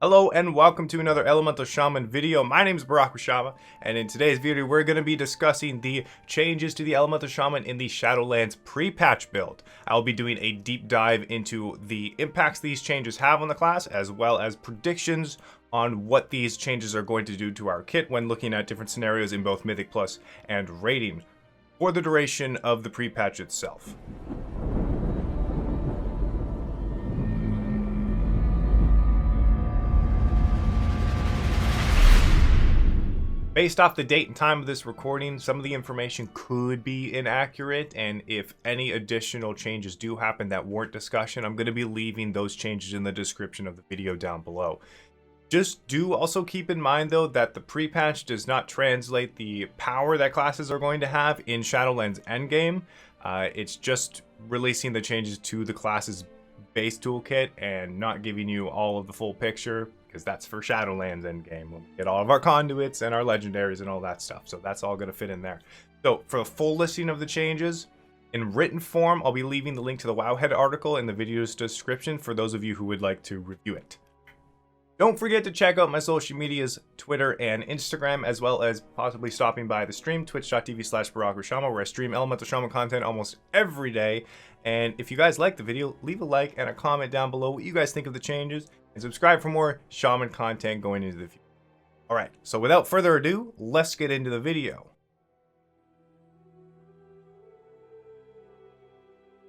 Hello and welcome to another Elemental Shaman video. My name is Barokoshama, and in today's video we're going to be discussing the changes to the Elemental Shaman in the Shadowlands pre-patch build. I'll be doing a deep dive into the impacts these changes have on the class, as well as predictions on what these changes are going to do to our kit when looking at different scenarios in both Mythic Plus and Rating for the duration of the pre-patch itself. Based off the date and time of this recording, some of the information could be inaccurate, and if any additional changes do happen that warrant discussion, I'm going to be leaving those changes in the description of the video down below. Just do also keep in mind though that the pre-patch does not translate the power that classes are going to have in Shadowlands endgame. It's just releasing the changes to the class's base toolkit and not giving you all of the full picture, because that's for Shadowlands endgame when we get all of our conduits and our legendaries and all that stuff. So that's all going to fit in there. So for the full listing of the changes in written form, I'll be leaving the link to the Wowhead article in the video's description for those of you who would like to review it. Don't forget to check out my social medias, Twitter and Instagram, as well as possibly stopping by the stream, twitch.tv/Barokoshama, where I stream Elemental Shaman content almost every day. And if you guys like the video, leave a like and a comment down below what you guys think of the changes, and subscribe for more Shaman content going into the future. Alright, so without further ado, let's get into the video.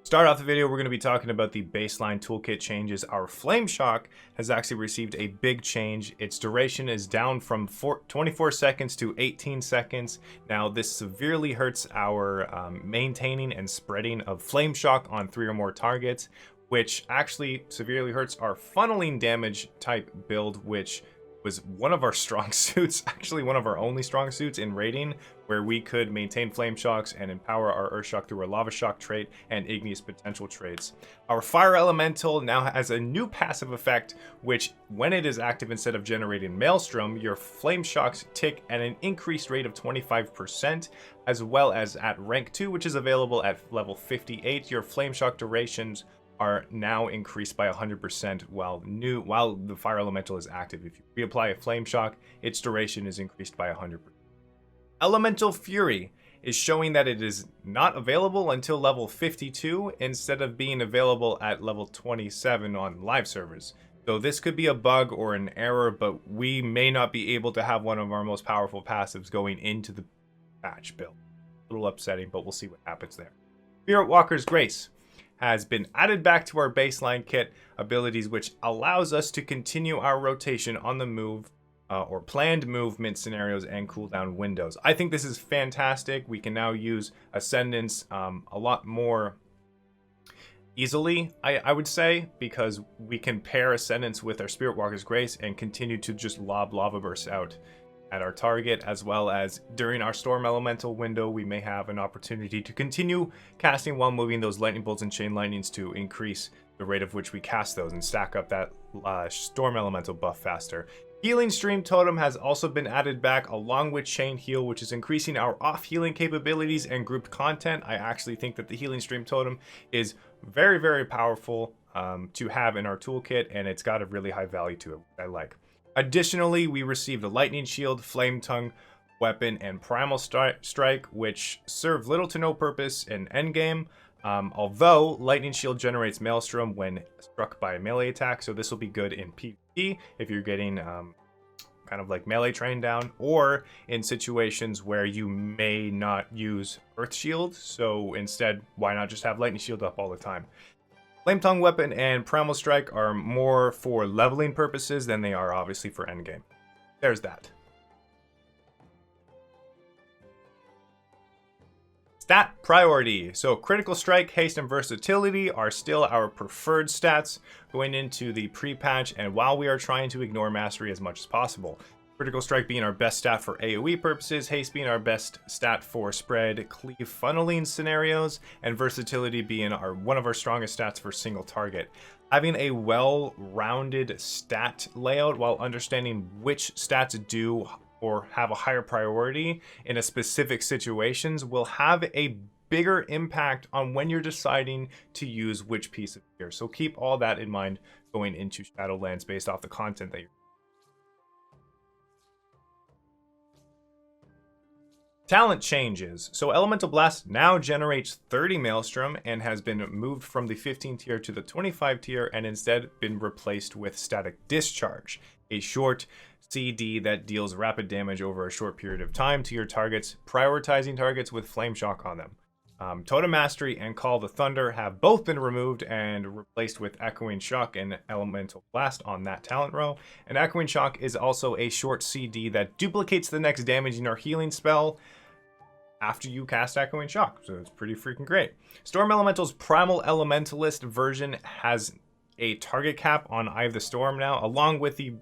Start off the video, we're going to be talking about the baseline toolkit changes. Our Flame Shock has actually received a big change. Its duration is down from 24 seconds to 18 seconds. Now, this severely hurts our maintaining and spreading of Flame Shock on 3 or more targets, which actually severely hurts our funneling damage type build, which was one of our strong suits, actually one of our only strong suits in raiding, where we could maintain flame shocks and empower our earth shock through our lava shock trait and igneous potential traits. Our fire elemental now has a new passive effect, which when it is active, instead of generating maelstrom, your flame shocks tick at an increased rate of 25%, as well as at rank 2, which is available at level 58, your flame shock durations are now increased by 100% while the fire elemental is active. If you reapply a flame shock, its duration is increased by 100%. Elemental Fury is showing that it is not available until level 52 instead of being available at level 27 on live servers. So this could be a bug or an error, but we may not be able to have one of our most powerful passives going into the patch build. A little upsetting, but we'll see what happens there. Spirit Walker's Grace has been added back to our baseline kit abilities, which allows us to continue our rotation on the move or planned movement scenarios and cooldown windows. I think this is fantastic. We can now use Ascendance a lot more easily, I would say, because we can pair Ascendance with our Spirit Walker's Grace and continue to just lob lava bursts out at our target, as well as during our Storm Elemental window, we may have an opportunity to continue casting while moving those Lightning Bolts and Chain Lightnings to increase the rate of which we cast those and stack up that Storm Elemental buff faster. Healing Stream Totem has also been added back along with Chain Heal, which is increasing our off-healing capabilities and grouped content. I actually think that the Healing Stream Totem is very, very powerful to have in our toolkit, and it's got a really high value to it, which I like. Additionally, we received a Lightning Shield, Flame Tongue weapon, and Primal Strike, which serve little to no purpose in endgame. Although Lightning Shield generates Maelstrom when struck by a melee attack, so this will be good in PvP if you're getting kind of like melee trained down, or in situations where you may not use Earth Shield. So instead, why not just have Lightning Shield up all the time? Flame Tongue weapon and Primal Strike are more for leveling purposes than they are obviously for endgame. There's that. Stat priority. So critical strike, haste, and versatility are still our preferred stats going into the pre-patch, and while we are trying to ignore mastery as much as possible. Critical strike being our best stat for AoE purposes, haste being our best stat for spread, cleave, funneling scenarios, and versatility being one of our strongest stats for single target. Having a well-rounded stat layout while understanding which stats do or have a higher priority in a specific situations will have a bigger impact on when you're deciding to use which piece of gear. So keep all that in mind going into Shadowlands based off the content that you're Talent changes. So Elemental Blast now generates 30 Maelstrom and has been moved from the 15 tier to the 25 tier and instead been replaced with Static Discharge, a short CD that deals rapid damage over a short period of time to your targets, prioritizing targets with Flame Shock on them. Totem Mastery and Call the Thunder have both been removed and replaced with Echoing Shock and Elemental Blast on that talent row. And Echoing Shock is also a short CD that duplicates the next damaging or healing spell after you cast Echoing Shock, so it's pretty freaking great. Storm Elemental's Primal Elementalist version has a target cap on Eye of the Storm now, along with the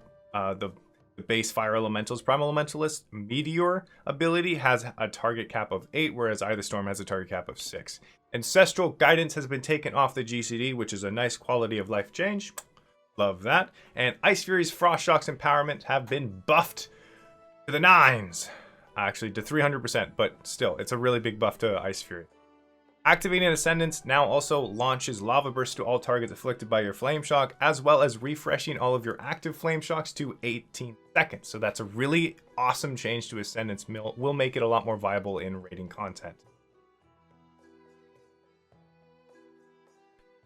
base Fire Elemental's Primal Elementalist Meteor ability has a target cap of 8, whereas Eye of the Storm has a target cap of 6. Ancestral Guidance has been taken off the GCD, which is a nice quality of life change. Love that. And Ice Fury's Frost Shock's Empowerment have been buffed to the 9s. Actually, to 300%, but still, it's a really big buff to Ice Fury. Activating Ascendance now also launches Lava Burst to all targets afflicted by your Flame Shock, as well as refreshing all of your active Flame Shocks to 18 seconds. So that's a really awesome change to Ascendance. Will make it a lot more viable in raiding content.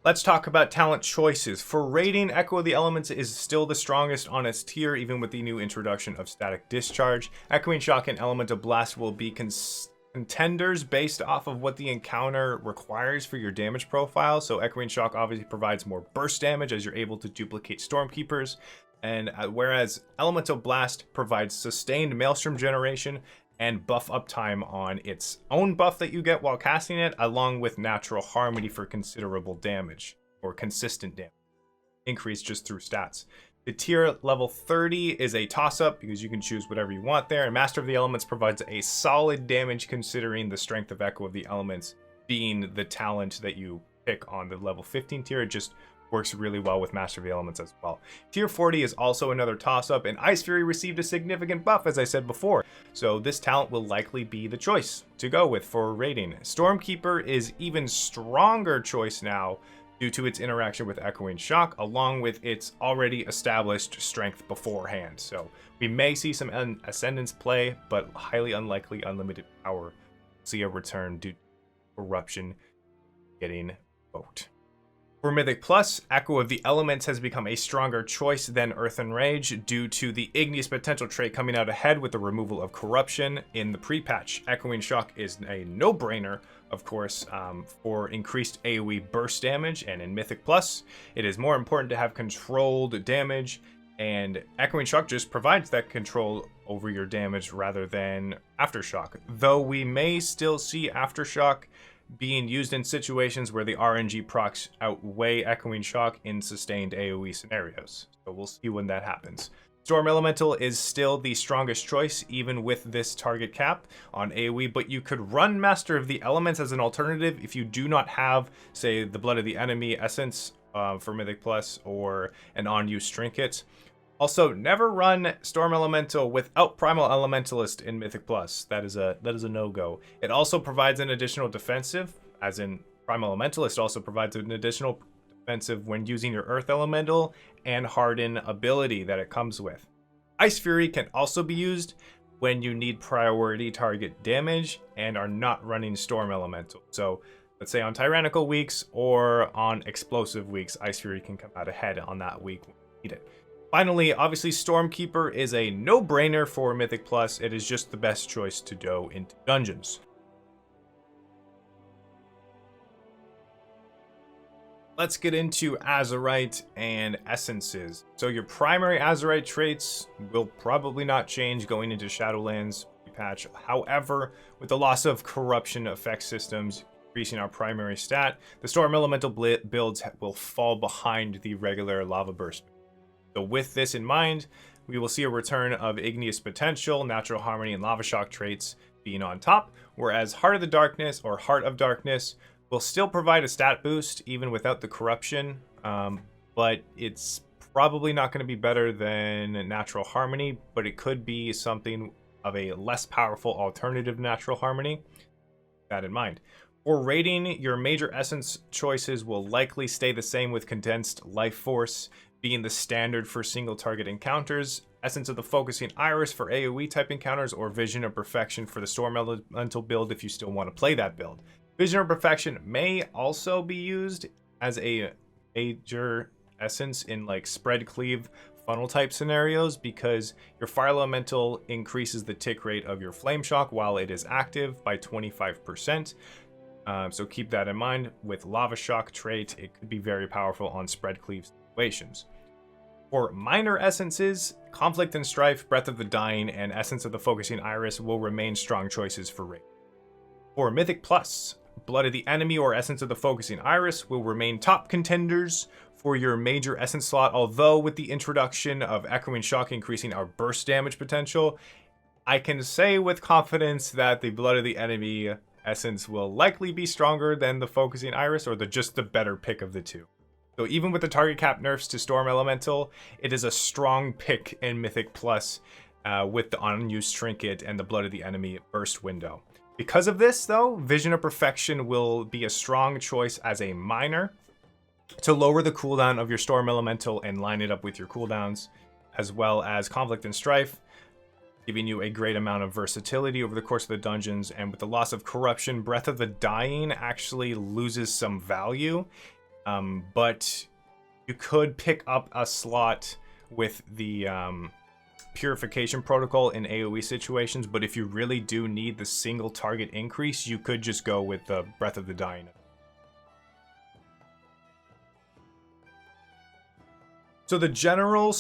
Let's talk about talent choices. For raiding, Echo of the Elements is still the strongest on its tier, even with the new introduction of Static Discharge. Echoing Shock and Elemental Blast will be contenders based off of what the encounter requires for your damage profile. So Echoing Shock obviously provides more burst damage as you're able to duplicate Stormkeepers, and whereas Elemental Blast provides sustained Maelstrom generation and buff uptime on its own buff that you get while casting it, along with Natural Harmony for considerable damage, or consistent damage, increased just through stats. The tier level 30 is a toss-up because you can choose whatever you want there, and Master of the Elements provides a solid damage considering the strength of Echo of the Elements being the talent that you pick on the level 15 tier. It just works really well with Master of the Elements as well. Tier 40 is also another toss-up, and Ice Fury received a significant buff, as I said before, so this talent will likely be the choice to go with for raiding. Stormkeeper is even stronger choice now due to its interaction with Echoing Shock, along with its already established strength beforehand. So we may see some Ascendance play, but highly unlikely unlimited power. See a return due to corruption getting vote. For Mythic Plus, Echo of the Elements has become a stronger choice than Earth and Rage due to the Igneous Potential trait coming out ahead with the removal of Corruption in the pre-patch. Echoing Shock is a no-brainer, of course, for increased AoE burst damage, and in Mythic Plus, it is more important to have controlled damage, and Echoing Shock just provides that control over your damage rather than Aftershock. Though we may still see Aftershock being used in situations where the RNG procs outweigh Echoing Shock in sustained AoE scenarios. So we'll see when that happens. Storm Elemental is still the strongest choice, even with this target cap on AoE, but you could run Master of the Elements as an alternative if you do not have, say, the Blood of the Enemy Essence for Mythic Plus or an on-use Trinket. Also, never run Storm Elemental without Primal Elementalist in Mythic Plus. That is a no-go. It also provides an additional defensive, as in Primal Elementalist also provides an additional defensive when using your Earth Elemental and Harden ability that it comes with. Ice Fury can also be used when you need priority target damage and are not running Storm Elemental. So let's say on Tyrannical weeks or on Explosive weeks, Ice Fury can come out ahead on that week when you need it. Finally, obviously, Stormkeeper is a no-brainer for Mythic Plus. It is just the best choice to go into dungeons. Let's get into Azerite and Essences. So your primary Azerite traits will probably not change going into Shadowlands patch. However, with the loss of corruption effect systems increasing our primary stat, the Storm Elemental builds will fall behind the regular Lava Burst. So with this in mind, we will see a return of Igneous Potential, Natural Harmony, and Lava Shock traits being on top, whereas Heart of the Darkness or Heart of Darkness will still provide a stat boost even without the corruption, but it's probably not going to be better than Natural Harmony, but it could be something of a less powerful alternative Natural Harmony. Keep that in mind. For rating, your major essence choices will likely stay the same, with Condensed Life Force being the standard for single target encounters, Essence of the Focusing Iris for AoE type encounters, or Vision of Perfection for the Storm Elemental build if you still want to play that build. Vision of Perfection may also be used as a major essence in like spread cleave funnel type scenarios, because your Fire Elemental increases the tick rate of your Flame Shock while it is active by 25%. So keep that in mind. With Lava Shock trait, it could be very powerful on spread cleave situations. For minor essences, Conflict and Strife, Breath of the Dying, and Essence of the Focusing Iris will remain strong choices for raid. For Mythic Plus, Blood of the Enemy or Essence of the Focusing Iris will remain top contenders for your major essence slot, although with the introduction of Echoing Shock increasing our burst damage potential, I can say with confidence that the Blood of the Enemy essence will likely be stronger than the Focusing Iris, or just the better pick of the two. So even with the target cap nerfs to Storm Elemental, it is a strong pick in Mythic Plus with the unused Trinket and the Blood of the Enemy burst window. Because of this, though, Vision of Perfection will be a strong choice as a minor to lower the cooldown of your Storm Elemental and line it up with your cooldowns, as well as Conflict and Strife, giving you a great amount of versatility over the course of the dungeons. And with the loss of Corruption, Breath of the Dying actually loses some value. But you could pick up a slot with the Purification Protocol in AoE situations, but if you really do need the single target increase, you could just go with the Breath of the Dying. So the general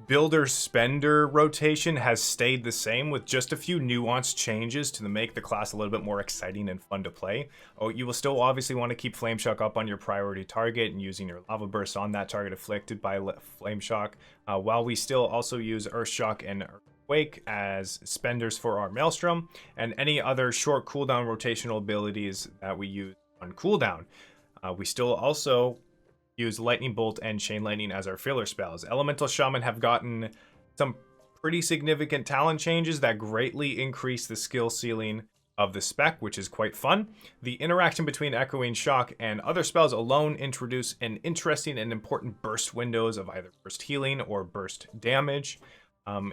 builder spender rotation has stayed the same, with just a few nuanced changes to make the class a little bit more exciting and fun to play. You will still obviously want to keep Flame Shock up on your priority target and using your Lava Burst on that target afflicted by Flame Shock, while we still also use Earth Shock and Earthquake as spenders for our Maelstrom, and any other short cooldown rotational abilities that we use on cooldown. We still also use Lightning Bolt and Chain Lightning as our filler spells. Elemental Shaman have gotten some pretty significant talent changes that greatly increase the skill ceiling of the spec, which is quite fun. The interaction between Echoing Shock and other spells alone introduce an interesting and important burst windows of either burst healing or burst damage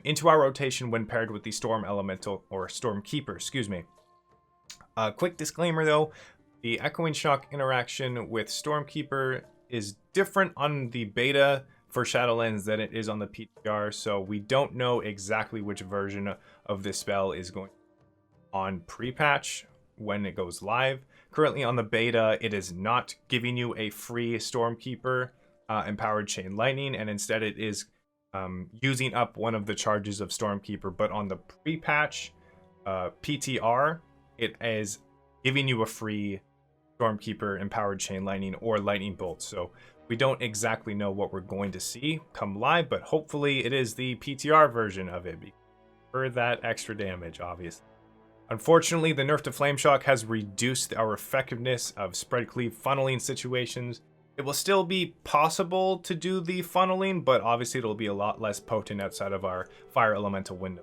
into our rotation when paired with the Storm Elemental or Storm Keeper, excuse me. Quick disclaimer though, the Echoing Shock interaction with Storm Keeper is different on the beta for Shadowlands than it is on the PTR, so we don't know exactly which version of this spell is going on pre-patch when it goes live. Currently on the beta, it is not giving you a free Stormkeeper empowered Chain Lightning, and instead it is using up one of the charges of Stormkeeper, but on the pre-patch PTR, it is giving you a free Stormkeeper empowered Chain Lightning or Lightning Bolt. So we don't exactly know what we're going to see come live, but hopefully it is the PTR version of it for that extra damage, obviously. Unfortunately, the nerf to Flame Shock has reduced our effectiveness of spread cleave funneling situations. It will still be possible to do the funneling, but obviously it'll be a lot less potent outside of our Fire Elemental window.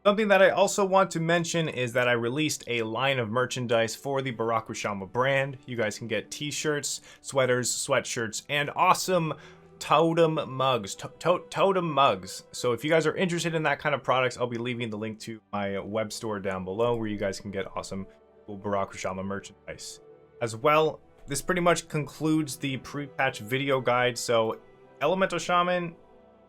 Something that I also want to mention is that I released a line of merchandise for the Barokoshama brand. You guys can get t-shirts, sweaters, sweatshirts, and awesome totem mugs. Totem mugs. So if you guys are interested in that kind of products, I'll be leaving the link to my web store down below where you guys can get awesome cool Barokoshama merchandise. As well, this pretty much concludes the pre-patch video guide. So Elemental Shaman,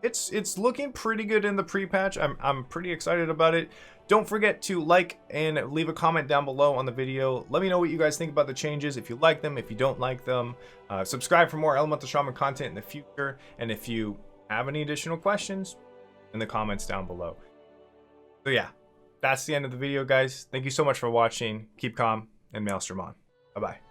it's looking pretty good in the pre-patch. I'm pretty excited about it. Don't forget to like and leave a comment down below on the video. Let me know what you guys think about the changes, if you like them, if you don't like them. Subscribe for more Elemental Shaman content in the future, and if you have any additional questions, in the comments down below. So yeah, that's the end of the video, guys. Thank you so much for watching. Keep calm and Maelstrom on. Bye bye.